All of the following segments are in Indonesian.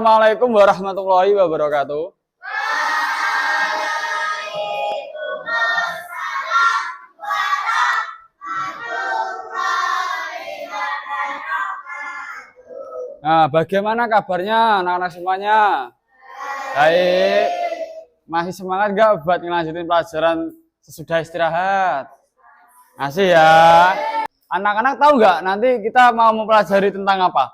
Assalamualaikum warahmatullahi wabarakatuh. Nah, bagaimana kabarnya anak-anak semuanya? Baik. Masih semangat gak buat ngelanjutin pelajaran sesudah istirahat? Masih ya. Anak-anak tahu nggak nanti kita mau mempelajari tentang apa?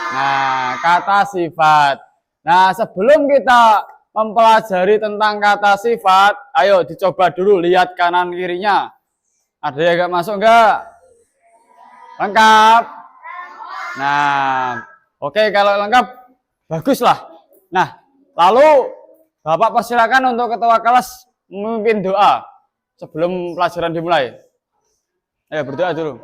Nah, kata sifat. Nah, sebelum kita mempelajari tentang kata sifat, ayo dicoba dulu lihat kanan kirinya. Ada yang nggak masuk nggak? Lengkap? Nah, oke, kalau lengkap, baguslah. Nah, lalu Bapak persilakan untuk ketua kelas memimpin doa sebelum pelajaran dimulai. Ayo berdoa dulu.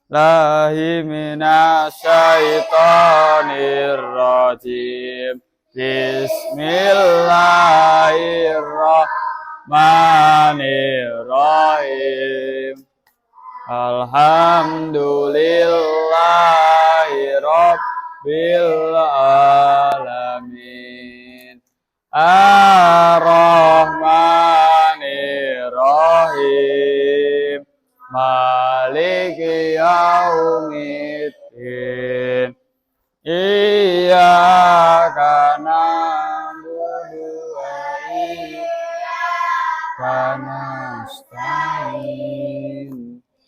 Lahi minasyaitonir rajim. Bismillahirrahmanirrahim. Alhamdulillahi rabbil alamin. Ar-Rahmanir-Rahim. Maliki yaumiddin. Iyyaka na'budu wa iyyaka nasta'in.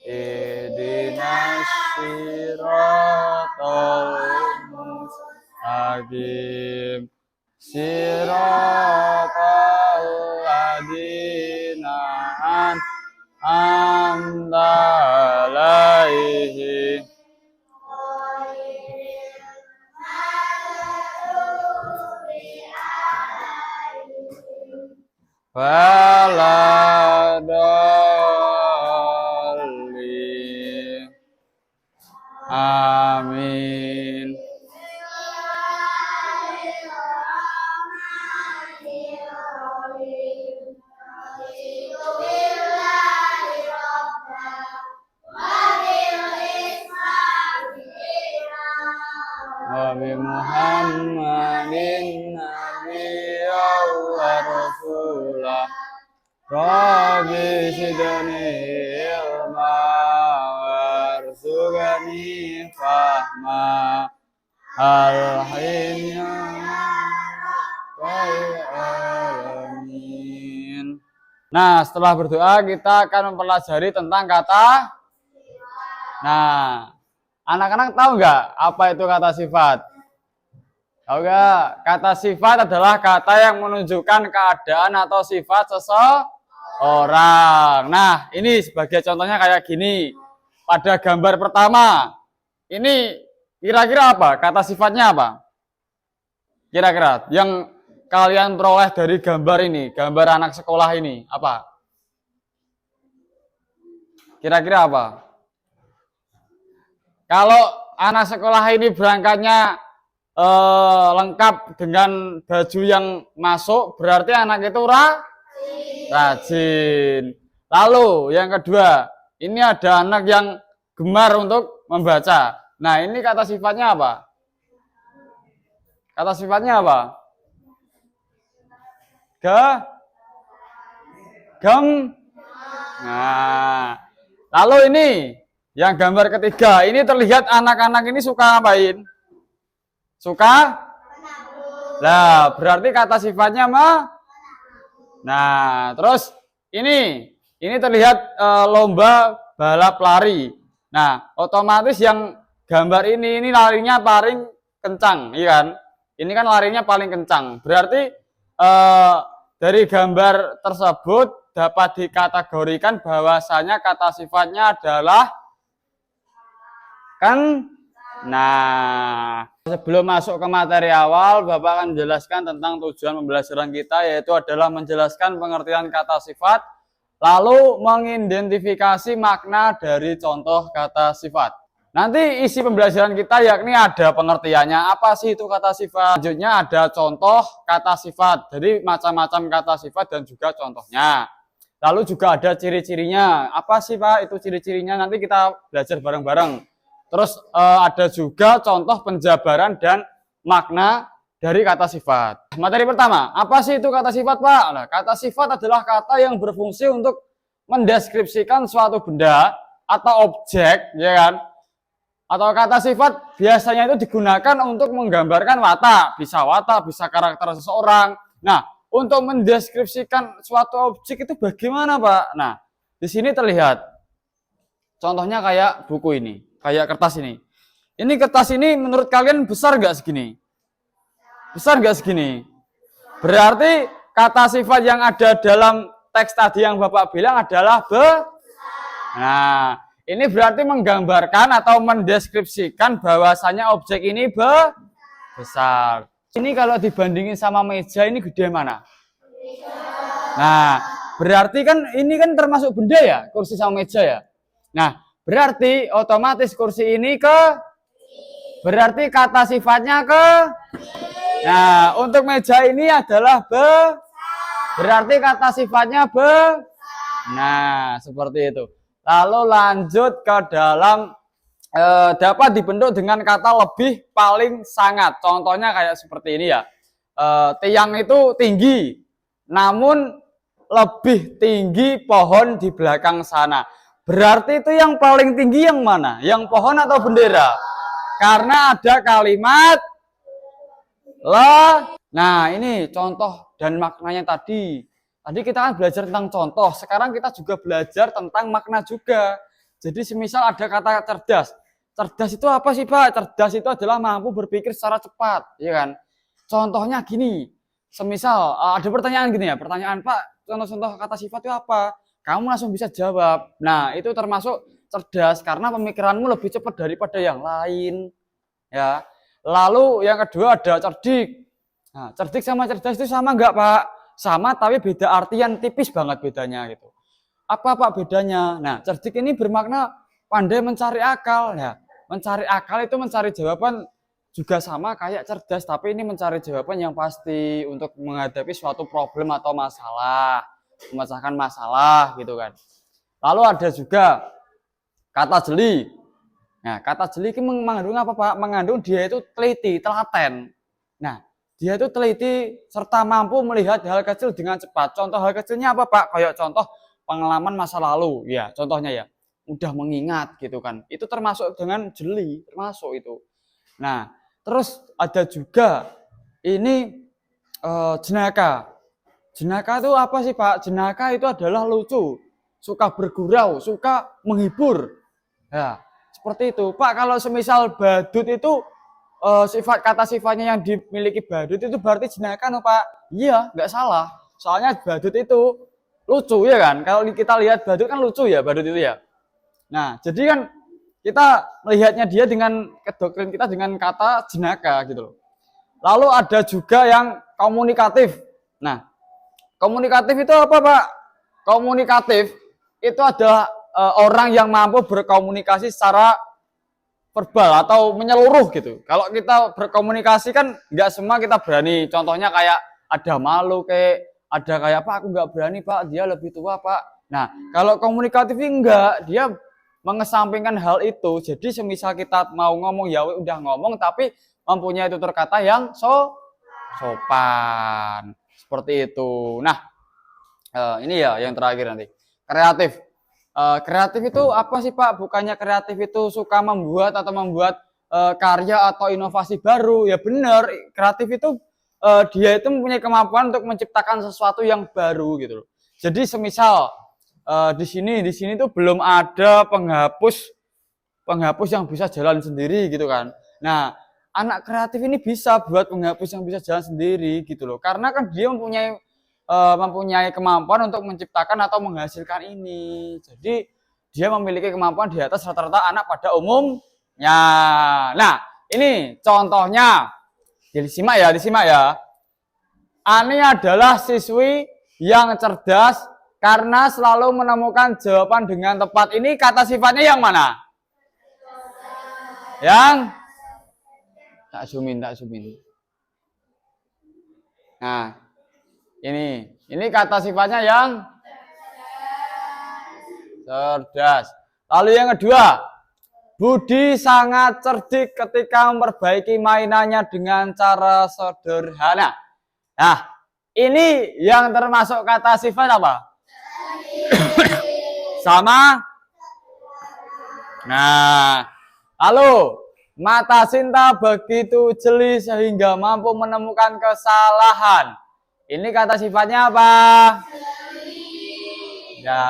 Ihdinas siratal mustaqim. Siratal ladzina an'amta 'alaihim waladhdallin. Amin. Nabi Muhammadin nabiyyan wa rasulah. Rabbi zidni ilma warzuqni fahma. Alhamdulillah. Alamin. Nah, setelah berdoa kita akan mempelajari tentang kata. Nah, anak-anak tahu nggak apa itu kata sifat? Tahu nggak? Kata sifat adalah kata yang menunjukkan keadaan atau sifat seseorang. Nah, ini sebagai contohnya kayak gini. Pada gambar pertama, ini kira-kira apa? Kata sifatnya apa? Kira-kira yang kalian peroleh dari gambar ini, gambar anak sekolah ini, apa? Kira-kira apa? Kalau anak sekolah ini berangkatnya lengkap dengan baju yang masuk, berarti anak itu rajin. Lalu yang kedua, ini ada anak yang gemar untuk membaca. Nah, ini kata sifatnya apa? Kata sifatnya apa? Nah, lalu ini yang gambar ketiga, ini terlihat anak-anak ini suka ngapain? Suka? Nah, berarti kata sifatnya Nah, terus ini terlihat lomba balap lari. Nah, otomatis yang gambar ini larinya paling kencang, iya kan? Ini kan larinya paling kencang. Berarti dari gambar tersebut dapat dikategorikan bahwasanya kata sifatnya adalah kan. Nah, sebelum masuk ke materi awal, Bapak akan menjelaskan tentang tujuan pembelajaran kita, yaitu adalah menjelaskan pengertian kata sifat, lalu mengidentifikasi makna dari contoh kata sifat. Nanti isi pembelajaran kita yakni ada pengertiannya, apa sih itu kata sifat. Selanjutnya ada contoh kata sifat, jadi macam-macam kata sifat dan juga contohnya. Lalu juga ada ciri-cirinya. Apa sih Pak itu ciri-cirinya? Nanti kita belajar bareng-bareng. Terus ada juga contoh penjabaran dan makna dari kata sifat. Materi pertama, apa sih itu kata sifat Pak? Nah, kata sifat adalah kata yang berfungsi untuk mendeskripsikan suatu benda atau objek, ya kan? Atau kata sifat biasanya itu digunakan untuk menggambarkan watak, bisa karakter seseorang. Nah, untuk mendeskripsikan suatu objek itu bagaimana, Pak? Nah, di sini terlihat. Contohnya kayak buku ini, kayak kertas ini. Ini kertas ini menurut kalian besar nggak segini? Besar nggak segini? Berarti kata sifat yang ada dalam teks tadi yang Bapak bilang adalah Nah, ini berarti menggambarkan atau mendeskripsikan bahwasanya objek ini besar. Ini kalau dibandingin sama meja ini gede mana? Nah, berarti kan ini kan termasuk benda ya, kursi sama meja ya. Nah, berarti otomatis kursi ini berarti kata sifatnya Nah, untuk meja ini adalah berarti kata sifatnya Nah, seperti itu. Lalu lanjut ke dalam dapat dibentuk dengan kata lebih, paling, sangat. Contohnya kayak seperti ini ya. Tiang itu tinggi, namun lebih tinggi pohon di belakang sana. Berarti itu yang paling tinggi yang mana? Yang pohon atau bendera? Karena ada kalimat Nah, ini contoh dan maknanya tadi. Tadi kita kan belajar tentang contoh, sekarang kita juga belajar tentang makna juga. Jadi semisal ada kata cerdas. Cerdas itu apa sih, Pak? Cerdas itu adalah mampu berpikir secara cepat, ya kan? Contohnya gini. Semisal ada pertanyaan gini ya, pertanyaan, Pak, contoh-contoh kata sifat itu apa? Kamu langsung bisa jawab. Nah, itu termasuk cerdas karena pemikiranmu lebih cepat daripada yang lain. Ya. Lalu yang kedua ada cerdik. Nah, cerdik sama cerdas itu sama enggak, Pak? Sama, tapi beda artian, tipis banget bedanya gitu. Apa Pak bedanya? Nah, cerdik ini bermakna pandai mencari akal. Ya, mencari akal itu mencari jawaban juga sama kayak cerdas, tapi ini mencari jawaban yang pasti untuk menghadapi suatu problem atau masalah, memecahkan masalah gitu kan. Lalu ada juga kata jeli. Nah, kata jeli itu mengandung apa, Pak? Mengandung dia itu teliti, telaten. Nah, dia itu teliti serta mampu melihat hal kecil dengan cepat. Contoh hal kecilnya apa, Pak? Kayak contoh pengalaman masa lalu. Ya, contohnya ya. Mudah mengingat gitu kan. Itu termasuk dengan jeli, termasuk itu. Nah, terus ada juga ini jenaka. Jenaka itu apa sih, Pak? Jenaka itu adalah lucu, suka bergurau, suka menghibur. Ya, seperti itu. Pak, kalau semisal badut itu kata sifatnya yang dimiliki badut itu berarti jenaka, no, Pak? Iya, nggak salah. Soalnya badut itu lucu ya kan. Kalau kita lihat badut kan lucu ya, badut itu ya. Nah, jadi kan kita melihatnya dia dengan doktrin kita dengan kata jenaka gitu loh. Lalu ada juga yang komunikatif. Nah, komunikatif itu apa, Pak? Komunikatif itu adalah orang yang mampu berkomunikasi secara verbal atau menyeluruh gitu. Kalau kita berkomunikasi kan nggak semua kita berani. Contohnya kayak ada malu, kayak ada kayak, Pak, aku nggak berani, Pak, dia lebih tua, Pak. Nah, kalau komunikatif enggak, dia mengesampingkan hal itu. Jadi semisal kita mau ngomong ya udah ngomong, tapi mempunyai tutur kata yang sopan. Seperti itu. Nah, ini ya yang terakhir nanti. Kreatif. Kreatif itu apa sih, Pak? Bukannya kreatif itu suka membuat atau membuat karya atau inovasi baru. Ya benar, kreatif itu dia itu mempunyai kemampuan untuk menciptakan sesuatu yang baru gitu loh. Jadi semisal di sini tuh belum ada penghapus yang bisa jalan sendiri gitu kan. Nah, anak kreatif ini bisa buat penghapus yang bisa jalan sendiri gitu loh. Karena kan dia mempunyai kemampuan untuk menciptakan atau menghasilkan ini. Jadi dia memiliki kemampuan di atas rata-rata anak pada umumnya. Nah, ini contohnya. Disimak ya. Ani adalah siswi yang cerdas karena selalu menemukan jawaban dengan tepat. Ini kata sifatnya yang mana? Yang tak zoomin. Nah, ini kata sifatnya yang cerdas. Lalu yang kedua, Budi sangat cerdik ketika memperbaiki mainannya dengan cara sederhana. Nah, ini yang termasuk kata sifat apa? Sama. Nah, lalu mata Sinta begitu jeli sehingga mampu menemukan kesalahan. Ini kata sifatnya apa? Ya,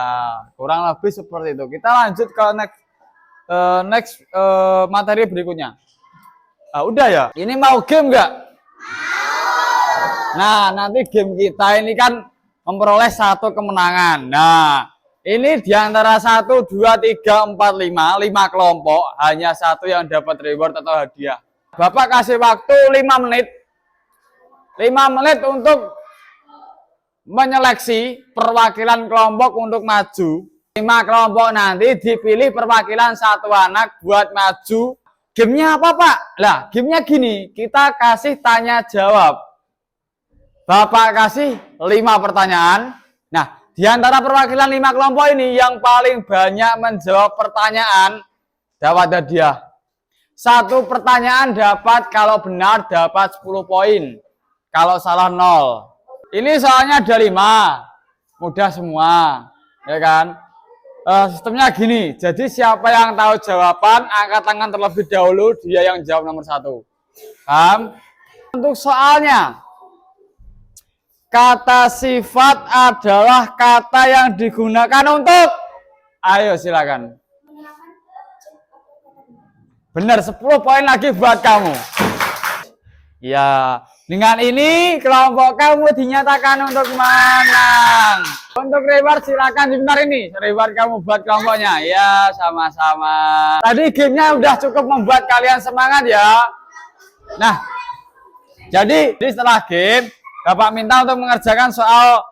kurang lebih seperti itu. Kita lanjut ke next materi berikutnya. Nah, udah ya. Ini mau game nggak? Nah, nanti game kita ini kan memperoleh 1 kemenangan. Nah, ini diantara 1, 2, 3, 4, 5 kelompok, hanya 1 yang dapat reward atau hadiah. Bapak kasih waktu 5 menit. 5 menit untuk menyeleksi perwakilan kelompok untuk maju. 5 kelompok nanti dipilih perwakilan 1 anak buat maju. Gamenya apa, Pak? Lah, gamenya gini, kita kasih tanya jawab. Bapak kasih 5 pertanyaan. Nah, di antara perwakilan 5 kelompok ini yang paling banyak menjawab pertanyaan dapat hadiah. 1 pertanyaan dapat, kalau benar dapat 10 poin. Kalau salah 0. Ini soalnya ada 5. Mudah semua, ya kan? Sistemnya gini, jadi siapa yang tahu jawaban, angkat tangan terlebih dahulu, dia yang jawab nomor 1. Paham? Untuk soalnya, kata sifat adalah kata yang digunakan untuk, ayo silakan. Benar, 10 poin lagi buat kamu. Ya, dengan ini kelompok kamu dinyatakan untuk menang. Untuk reward silakan sebentar ini. Reward kamu buat kelompoknya. Ya, sama-sama. Tadi gamenya udah cukup membuat kalian semangat ya. Nah, jadi setelah game, Bapak minta untuk mengerjakan soal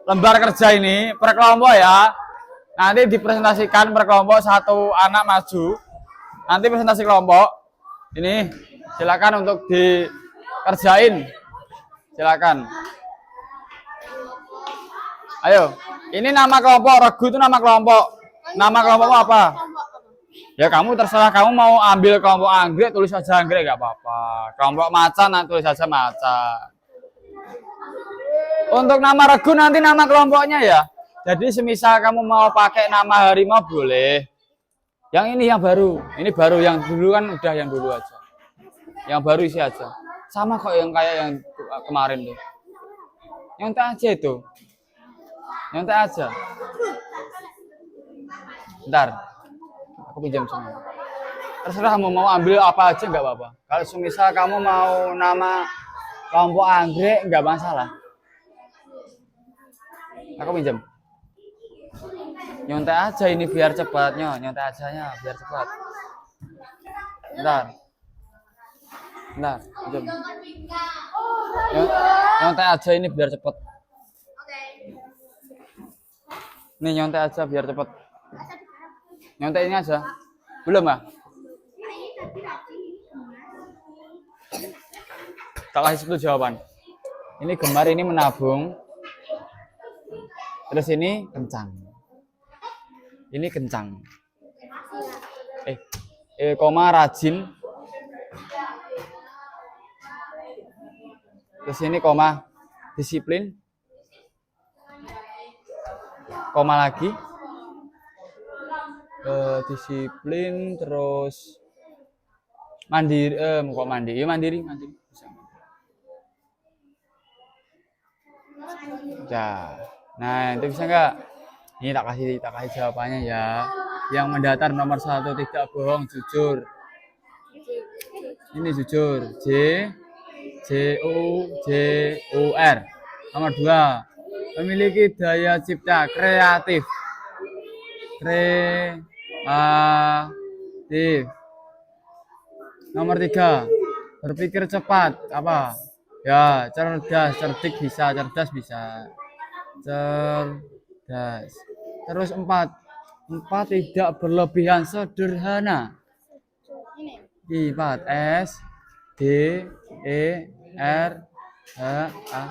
lembar kerja ini per kelompok ya. Nanti dipresentasikan per kelompok, 1 anak maju. Nanti presentasi kelompok. Ini silakan untuk dikerjain. Silakan. Ayo. Ini nama kelompok, Regu itu nama kelompok. Nama kelompokmu apa? Ya kamu terserah, kamu mau ambil kelompok anggrek, tulis saja anggrek nggak apa-apa. Kelompok macan, tulis saja macan. Untuk nama Regu nanti nama kelompoknya ya. Jadi semisal kamu mau pakai nama harimau boleh. Yang ini yang baru. Ini baru, yang dulu kan udah yang dulu aja. Yang baru isi aja. Sama kok yang kayak yang kemarin tuh. Nyontek aja itu. Nyontek aja. Bentar. Aku pinjam semua. Terserah kamu mau ambil apa aja nggak apa-apa. Kalau semisal kamu mau nama kelompok anggrek nggak masalah. Aku pinjam. Nyontek aja ini biar cepat, nyontek aja biar cepat. Bentar, pinjam. Nyontek aja ini biar cepat. Nih nyontek aja biar cepat. Nyontek ini aja. Belum ah? Tak kasih 1 jawaban. Ini gemar, ini menabung. Terus ini kencang. Ini kencang. Koma rajin. Terus ini koma disiplin. Koma lagi. Disiplin terus mandiri, kok mandiri. Ya mandiri. Bisa. Nah, itu bisa enggak? Ini tak kasih jawabannya ya. Yang mendatar nomor 1 tidak bohong, jujur. Ini jujur. J-U-R. Nomor 2, memiliki daya cipta, kreatif. Nomor 3, berpikir cepat. Apa? Ya, cerdas, cerdik bisa, cerdas bisa. Cerdas. Terus 4 tidak berlebihan, sederhana. 4 S D E R H A.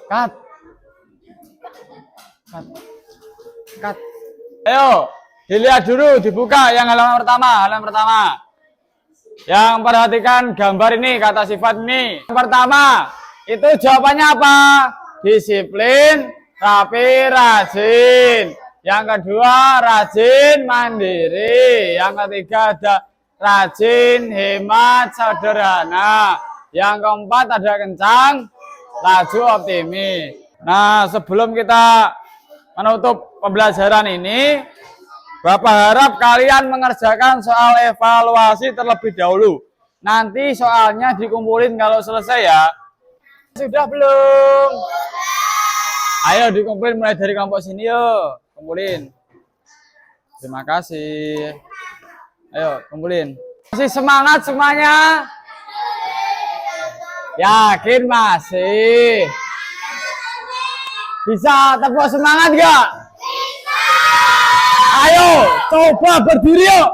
Cut. Cut. Cut. Ayo, dilihat dulu, dibuka yang halaman pertama. Yang perhatikan gambar ini, kata sifat ini. Yang pertama, itu jawabannya apa? Disiplin, rapi, rajin. Yang kedua, rajin, mandiri. Yang ketiga, ada rajin, hemat, sederhana. Yang keempat, ada kencang, laju, optimis. Nah, sebelum kita menutup pembelajaran ini, Bapak harap kalian mengerjakan soal evaluasi terlebih dahulu. Nanti soalnya dikumpulin kalau selesai ya. Sudah belum? Ayo dikumpulin mulai dari kelompok sini yuk. Kumpulin. Terima kasih. Ayo kumpulin. Masih semangat semuanya? Yakin masih? Bisa tepuk semangat gak? Ayo, coba berdiri yuk.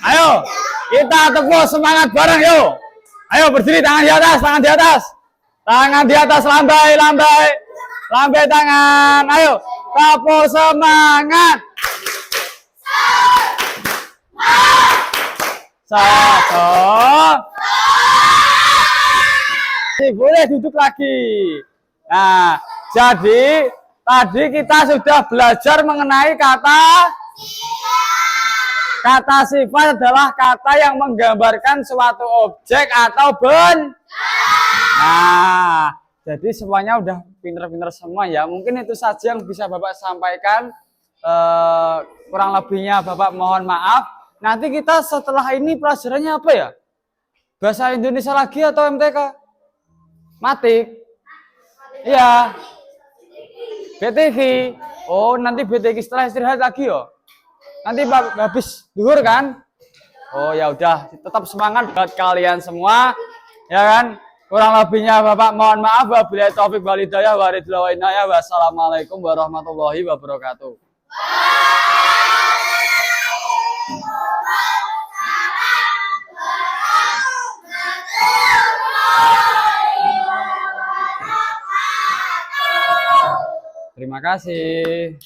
Ayo, kita tepuk semangat bareng yuk. Ayo berdiri, tangan di atas, tangan di atas. Tangan di atas, lambai, lambai. Lambai tangan, ayo. Tepuk semangat. Satu. Boleh duduk lagi. Nah, jadi tadi kita sudah belajar mengenai kata sifat adalah kata yang menggambarkan suatu objek atau benda. Nah, jadi semuanya udah pinter-pinter semua ya. Mungkin itu saja yang bisa Bapak sampaikan. Kurang lebihnya Bapak mohon maaf. Nanti kita setelah ini pelajarannya apa ya? Bahasa Indonesia lagi atau MTK? Matik. Iya. BTK. Oh, nanti BTK setelah istirahat lagi yo. Nanti habis duhur kan? Oh ya udah, tetap semangat buat kalian semua. Ya kan? Kurang lebihnya Bapak mohon maaf. Wabillahi taufik wal hidayah wa ridwan wa inayah. Wassalamualaikum warahmatullahi wabarakatuh. Terima kasih.